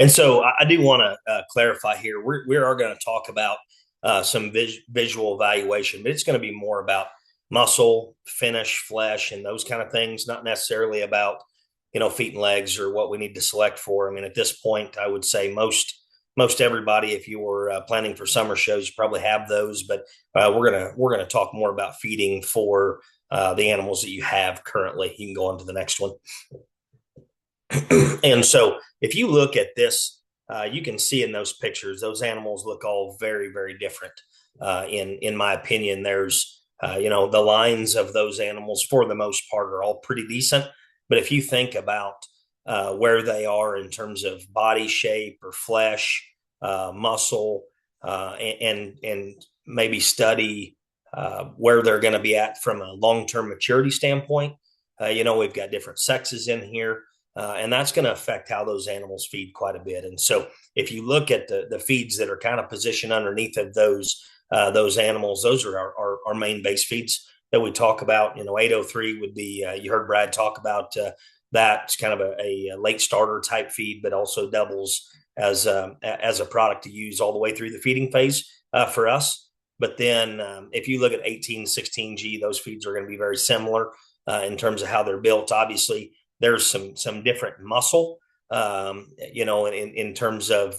And so I do want to clarify here. We are going to talk about some visual evaluation, but it's going to be more about muscle, finish, flesh, and those kind of things, not necessarily about, feet and legs or what we need to select for. I mean, at this point, I would say most everybody, if you were planning for summer shows, you probably have those. But we're gonna talk more about feeding for the animals that you have currently. You can go on to the next one. And so if you look at this, you can see in those pictures, those animals look all very, very different. In my opinion, there's the lines of those animals for the most part are all pretty decent. But if you think about where they are in terms of body shape or flesh, muscle, and maybe study where they're going to be at from a long-term maturity standpoint, we've got different sexes in here. And that's going to affect how those animals feed quite a bit. And so, if you look at the feeds that are kind of positioned underneath of those animals, those are our main base feeds that we talk about. 803 would be you heard Brad talk about that. It's kind of a late starter type feed, but also doubles as a product to use all the way through the feeding phase for us. But then, if you look at 1816G, those feeds are going to be very similar in terms of how they're built. Obviously, there's some different muscle, in terms of,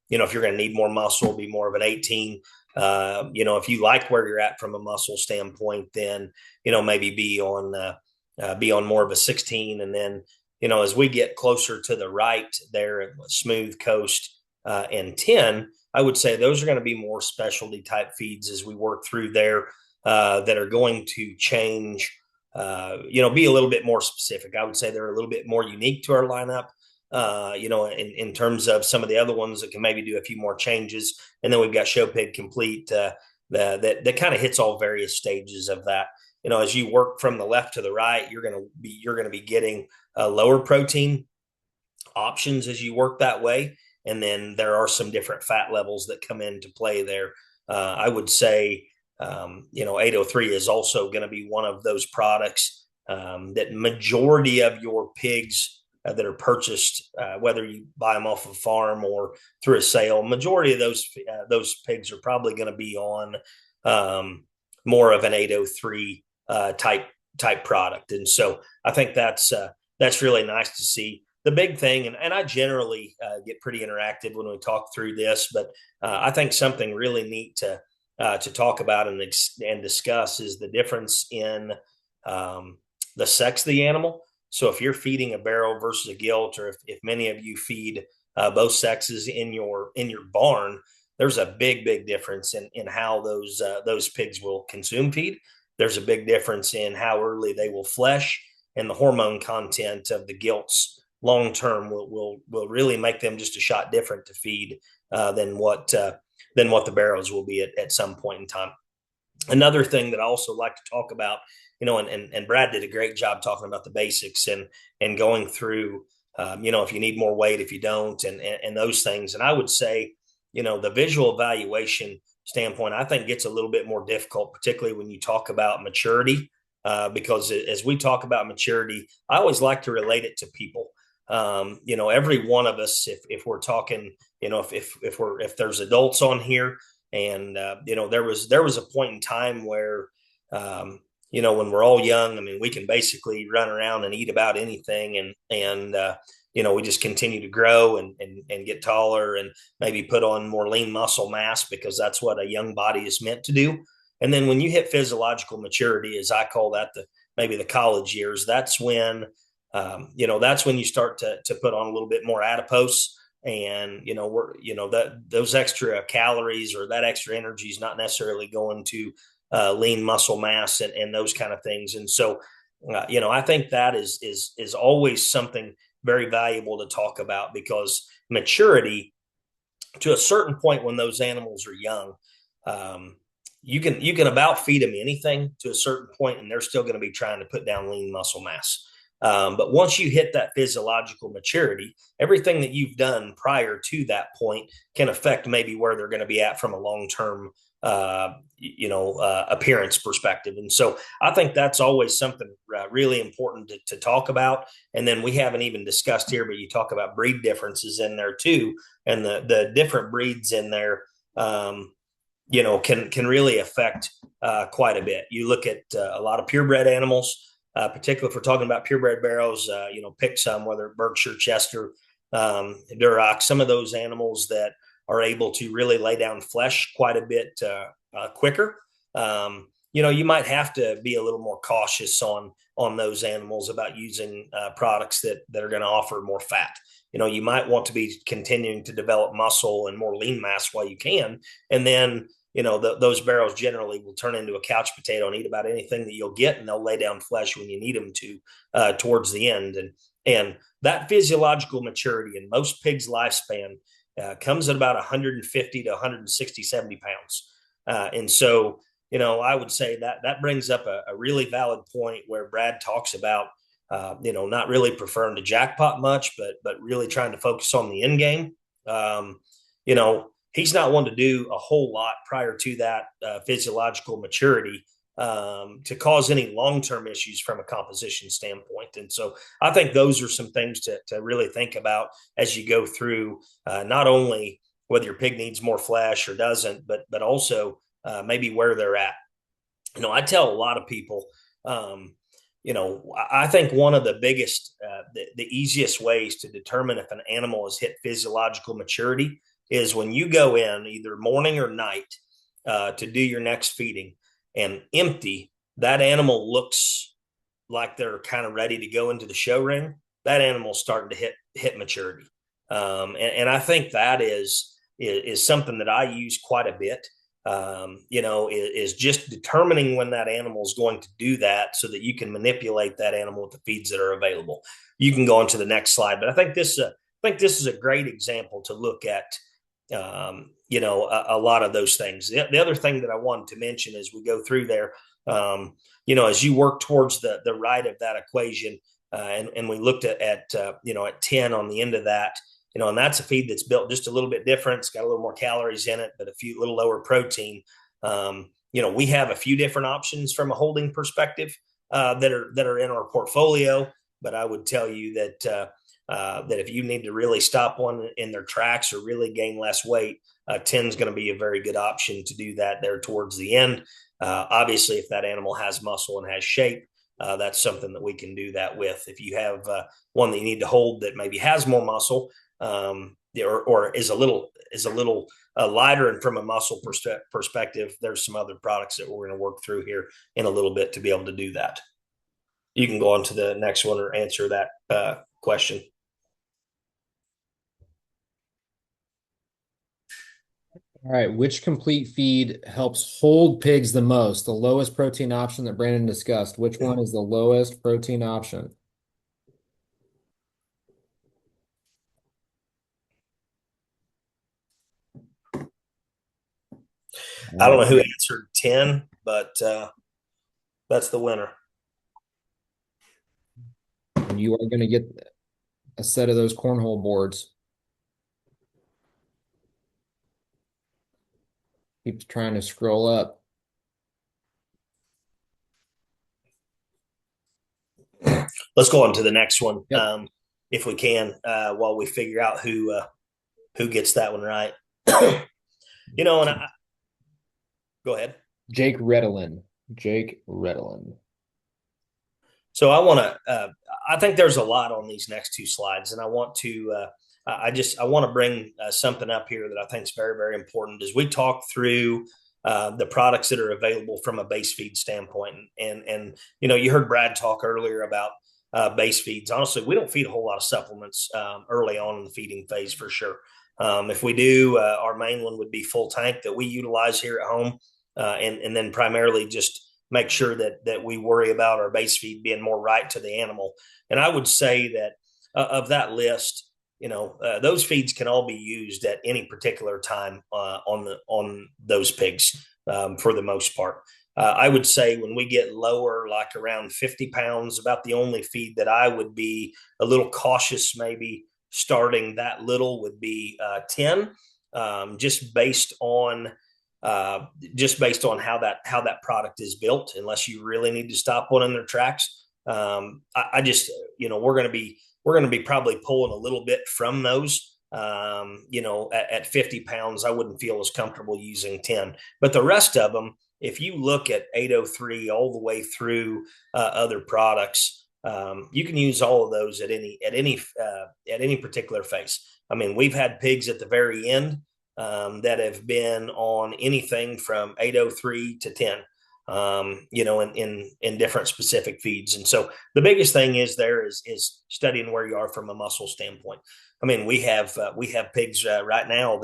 if you're going to need more muscle, be more of an 18. If you like where you're at from a muscle standpoint, then, maybe be on more of a 16. And then, as we get closer to the right there at Smooth Coast and 10, I would say those are going to be more specialty type feeds as we work through there that are going to change, be a little bit more specific. I would say they're a little bit more unique to our lineup, in terms of some of the other ones that can maybe do a few more changes. And then we've got Show Pig Complete that kind of hits all various stages of that. As you work from the left to the right, you're going to be getting lower protein options as you work that way. And then there are some different fat levels that come into play there. I would say 803 is also going to be one of those products that majority of your pigs that are purchased, whether you buy them off a farm or through a sale, majority of those pigs are probably going to be on more of an 803 type product. And so I think that's really nice to see. The big thing, and I generally get pretty interactive when we talk through this, but I think something really neat to talk about and discuss is the difference in the sex of the animal. So if you're feeding a barrel versus a gilt, or if many of you feed both sexes in your barn, there's a big difference in how those pigs will consume feed. There's a big difference in how early they will flesh, and the hormone content of the gilts long term will really make them just a shot different to feed than what the barrels will be at some point in time. Another thing that I also like to talk about, and Brad did a great job talking about the basics and going through, if you need more weight, if you don't, and those things. And I would say, the visual evaluation standpoint, I think gets a little bit more difficult, particularly when you talk about maturity, because as we talk about maturity, I always like to relate it to people. Every one of us, if we're talking, if there's adults on here, and there was a point in time where when we're all young, I mean, we can basically run around and eat about anything, and we just continue to grow and get taller and maybe put on more lean muscle mass, because that's what a young body is meant to do. And then when you hit physiological maturity, as I call that, maybe the college years, that's when you start to put on a little bit more adipose, and those extra calories or that extra energy is not necessarily going to lean muscle mass and those kind of things. And so I think that is always something very valuable to talk about, because maturity, to a certain point when those animals are young, you can about feed them anything to a certain point, and they're still going to be trying to put down lean muscle mass. But once you hit that physiological maturity, everything that you've done prior to that point can affect maybe where they're going to be at from a long-term appearance perspective. And so I think that's always something really important to talk about. And then we haven't even discussed here, but you talk about breed differences in there too, and the different breeds in there. Can really affect quite a bit. You look at a lot of purebred animals, particularly if we're talking about purebred barrows. Pick some, whether Berkshire, Chester, Duroc, some of those animals that are able to really lay down flesh quite a bit quicker. You might have to be a little more cautious on those animals about using products that are going to offer more fat. You might want to be continuing to develop muscle and more lean mass while you can, and then those barrels generally will turn into a couch potato and eat about anything that you'll get, and they'll lay down flesh when you need them to towards the end. And that physiological maturity in most pigs' lifespan comes at about 150 to 160, 70 pounds. And so, I would say that brings up a really valid point where Brad talks about, not really preferring to jackpot much, but really trying to focus on the end game. He's not one to do a whole lot prior to that physiological maturity to cause any long-term issues from a composition standpoint. And so I think those are some things to really think about as you go through not only whether your pig needs more flesh or doesn't, but also maybe where they're at. I tell a lot of people, I think one of the biggest, the easiest ways to determine if an animal has hit physiological maturity is when you go in either morning or night to do your next feeding and empty, that animal looks like they're kind of ready to go into the show ring. That animal's starting to hit maturity. And I think that is something that I use quite a bit. Is just determining when that animal is going to do that so that you can manipulate that animal with the feeds that are available. You can go on to the next slide, but I think this is a great example to look at. A lot of those things. The other thing that I wanted to mention as we go through there, as you work towards the right of that equation, and we looked at 10 on the end of that, and that's a feed that's built just a little bit different. It's got a little more calories in it, but a little lower protein. We have a few different options from a holding perspective that are in our portfolio, but I would tell you that if you need to really stop one in their tracks or really gain less weight, 10 is going to be a very good option to do that there towards the end. Obviously, if that animal has muscle and has shape, that's something that we can do that with. If you have one that you need to hold that maybe has more muscle or is a little lighter, and from a muscle perspective, there's some other products that we're going to work through here in a little bit to be able to do that. You can go on to the next one or answer that question. All right, which complete feed helps hold pigs the most? The lowest protein option that Brandon discussed. Which one is the lowest protein option? I don't know who answered 10, but that's the winner. And you are going to get a set of those cornhole boards. Keeps trying to scroll up. Let's go on to the next one, Yep. if we can, while we figure out who gets that one right. And go ahead. Jake Redolin. Jake Redolin. So I think there's a lot on these next two slides, and I want to bring something up here that I think is very, very important as we talk through the products that are available from a base feed standpoint. And you heard Brad talk earlier about base feeds. Honestly, we don't feed a whole lot of supplements early on in the feeding phase for sure. If we do, our main one would be full tank that we utilize here at home, and then primarily just make sure that we worry about our base feed being more right to the animal. And I would say that of that list, those feeds can all be used at any particular time on those pigs for the most part. I would say when we get lower, like around 50 pounds, about the only feed that I would be a little cautious maybe starting that little would be 10, just based on just based on how that product is built, unless you really need to stop one in their tracks. I just, we're going to be probably pulling a little bit from those. At 50 pounds, I wouldn't feel as comfortable using 10, but the rest of them, if you look at 803 all the way through other products, you can use all of those at any particular face. I mean, we've had pigs at the very end that have been on anything from 803 to 10, in different specific feeds. And so the biggest thing is studying where you are from a muscle standpoint. I mean, we have pigs right now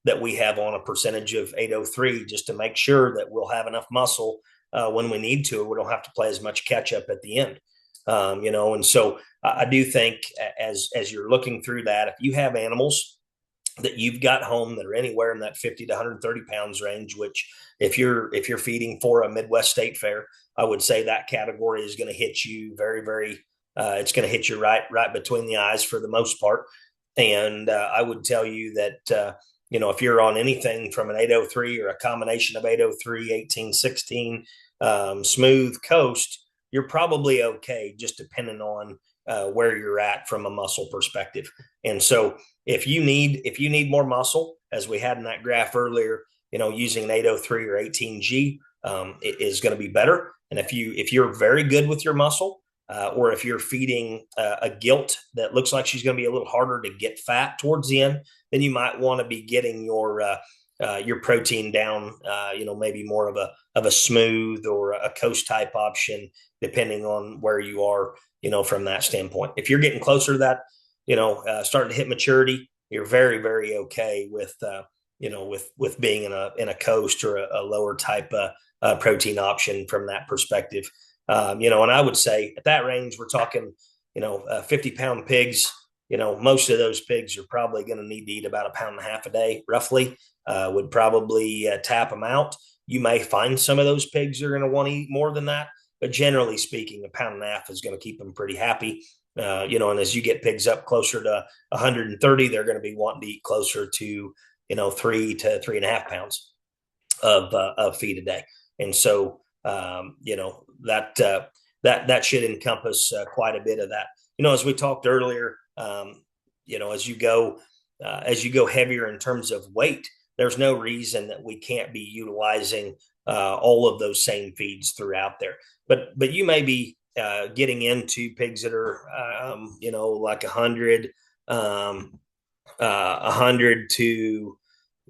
that we have on a percentage of 803 just to make sure that we'll have enough muscle when we need to. We don't have to play as much catch up at the end. And so I do think as you're looking through that, if you have animals that you've got home that are anywhere in that 50 to 130 pounds range, which if you're feeding for a Midwest state fair, I would say that category is going to hit you very, very, it's going to hit you right between the eyes for the most part. And I would tell you that, if you're on anything from an 803 or a combination of 803, 1816, smooth coast, you're probably okay, just depending on where you're at from a muscle perspective. And so if you need more muscle, as we had in that graph earlier, using an 803 or 18G it is going to be better. And if you're very good with your muscle, or if you're feeding a gilt that looks like she's going to be a little harder to get fat towards the end, then you might want to be getting your protein down, maybe more of a smooth or a coast type option, depending on where you are, from that standpoint. If you're getting closer to that, starting to hit maturity, you're very, very okay with, with being in a coast or a lower type protein option from that perspective. And I would say at that range, we're talking, 50-pound pigs. Most of those pigs are probably going to need to eat about a pound and a half a day, roughly. Would probably tap them out. You may find some of those pigs are going to want to eat more than that, but generally speaking, a pound and a half is going to keep them pretty happy. And as you get pigs up closer to 130, they're going to be wanting to eat closer to, 3 to 3.5 pounds of feed a day. And so, that should encompass quite a bit of that. As we talked earlier, as you go heavier in terms of weight, there's no reason that we can't be utilizing all of those same feeds throughout there. But you may be getting into pigs that are, like 100, 100 to,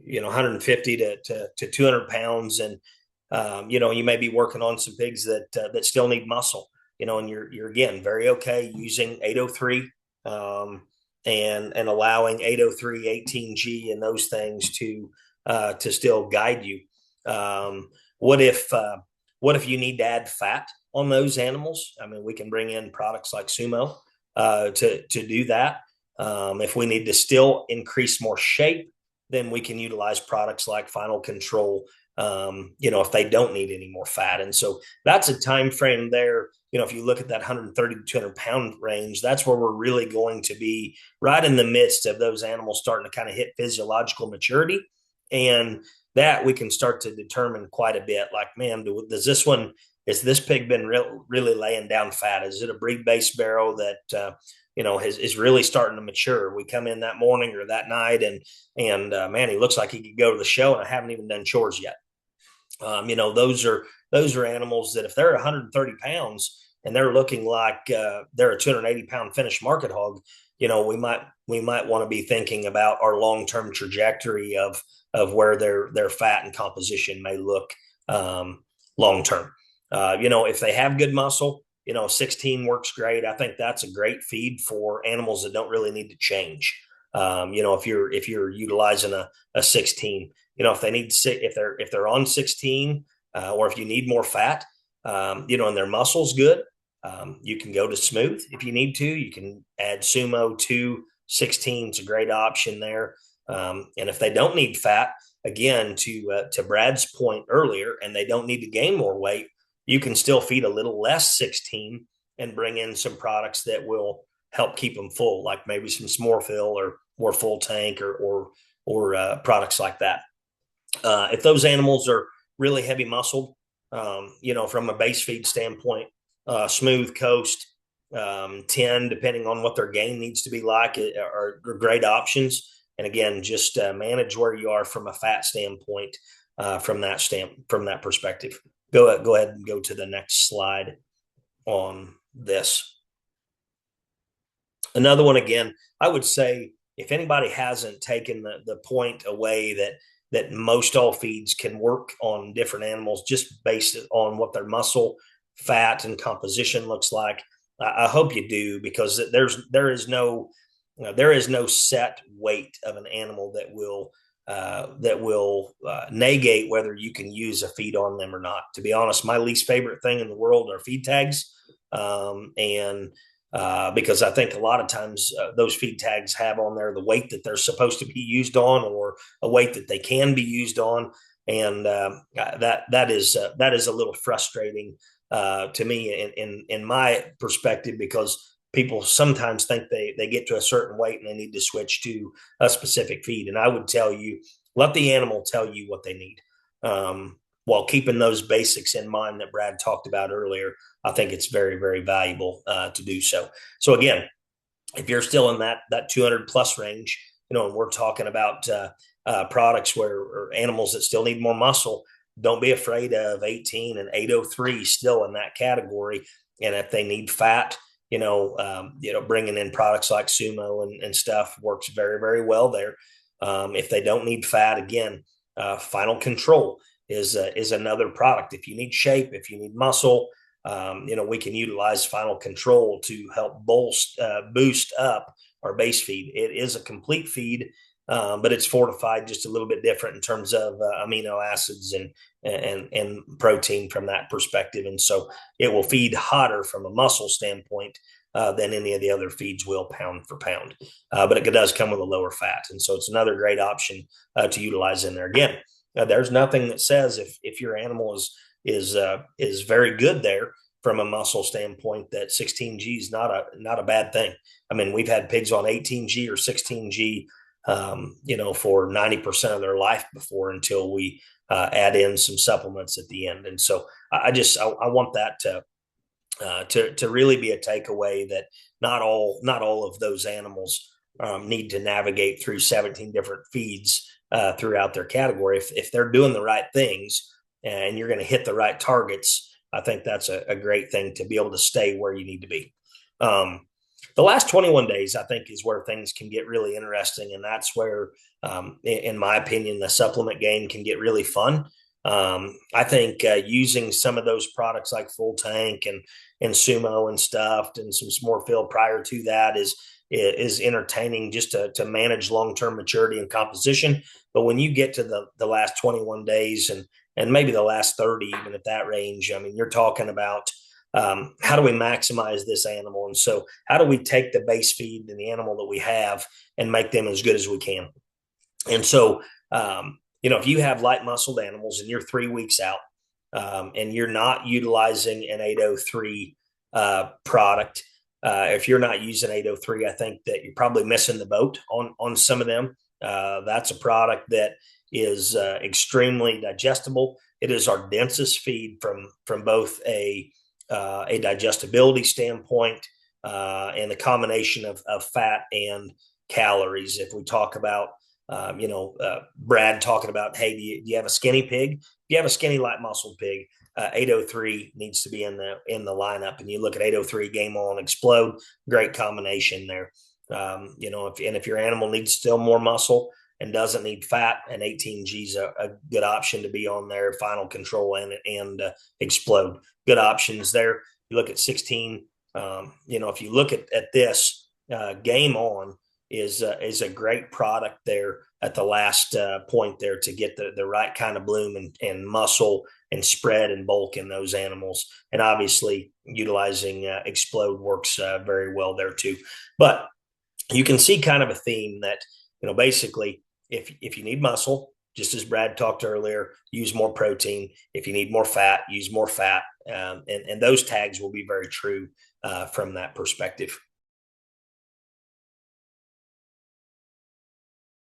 150 to 200 pounds. And, you may be working on some pigs that still need muscle, and you're again, very okay using 803, and allowing 803, 18G and those things to still guide you. What if you need to add fat on those animals? I mean, we can bring in products like Sumo to do that. If we need to still increase more shape, then we can utilize products like Final Control, if they don't need any more fat. And so that's a time frame there. If you look at that 130 to 200 pound range, that's where we're really going to be right in the midst of those animals starting to kind of hit physiological maturity. And that we can start to determine quite a bit, like, man, is this pig been really laying down fat? Is it a breed-based barrow that, is really starting to mature? We come in that morning or that night and man, he looks like he could go to the show and I haven't even done chores yet. Those are animals that if they're 130 pounds and they're looking like they're a 280 pound finished market hog, we might want to be thinking about our long-term trajectory of where their fat and composition may look long-term. If they have good muscle, 16 works great. I think that's a great feed for animals that don't really need to change. If you're utilizing a 16, if they're on 16, or if you need more fat, and their muscle's good, you can go to smooth. If you need to, you can add Sumo to 16. It's a great option there. And if they don't need fat, again, to Brad's point earlier, and they don't need to gain more weight, you can still feed a little less 16 and bring in some products that will help keep them full, like maybe some Smorfil or full tank or products like that. If those animals are really heavy muscled, from a base feed standpoint, smooth coast, 10, depending on what their game needs to be like, are great options. And again, just manage where you are from a fat standpoint, from that perspective. Go ahead and go to the next slide on this. Another one, again, I would say if anybody hasn't taken the point away that most all feeds can work on different animals just based on what their muscle, fat, and composition looks like, I hope you do, because there is no set weight of an animal that will negate whether you can use a feed on them or not. To be honest, my least favorite thing in the world are feed tags, and because I think a lot of times those feed tags have on there the weight that they're supposed to be used on, or a weight that they can be used on, and that is a little frustrating to me in my perspective, because people sometimes think they get to a certain weight and they need to switch to a specific feed. And I would tell you, let the animal tell you what they need. While keeping those basics in mind that Brad talked about earlier, I think it's very, very valuable to do so. So again, if you're still in that 200 plus range, and we're talking about products or animals that still need more muscle, don't be afraid of 18 and 803 still in that category. And if they need fat, bringing in products like Sumo and stuff works very, very well there. If they don't need fat, again, Final Control is another product. If you need shape, if you need muscle, we can utilize Final Control to help boost up our base feed. It is a complete feed, but it's fortified just a little bit different in terms of amino acids and protein from that perspective. And so it will feed hotter from a muscle standpoint than any of the other feeds will, pound for pound. But it does come with a lower fat. And so it's another great option to utilize in there. Again, there's nothing that says if your animal is very good there from a muscle standpoint that 16G is not a bad thing. I mean, we've had pigs on 18G or 16G, for 90% of their life before, until we add in some supplements at the end. And so I want that to really be a takeaway, that not all of those animals need to navigate through 17 different feeds throughout their category. If they're doing the right things and you're going to hit the right targets, I think that's a great thing to be able to stay where you need to be. The last 21 days, I think, is where things can get really interesting. And that's where, in my opinion, the supplement game can get really fun. I think using some of those products like Full Tank and Sumo and Stuffed and some Smore Fill prior to that is entertaining, just to manage long-term maturity and composition. But when you get to the last 21 days and maybe the last 30, even at that range, I mean, you're talking about how do we maximize this animal? And so how do we take the base feed and the animal that we have and make them as good as we can? And so, if you have light muscled animals and you're 3 weeks out, and you're not utilizing an 803 product, if you're not using 803, I think that you're probably missing the boat on some of them. That's a product that is extremely digestible. It is our densest feed from both a digestibility standpoint and the combination of fat and calories. If we talk about, Brad talking about, hey, do you have a skinny pig? If you have a skinny light muscled pig, 803 needs to be in the lineup. And you look at 803 Game On Explode, great combination there. If your animal needs still more muscle and doesn't need fat, and 18G is a good option to be on there. Final Control and Explode, good options there. You look at 16. If you look at this, Game On is a great product there at the last point there to get the right kind of bloom and muscle and spread and bulk in those animals. And obviously utilizing Explode works very well there too. But you can see kind of a theme that, basically if you need muscle, just as Brad talked earlier, use more protein. If you need more fat, use more fat. And those tags will be very true from that perspective.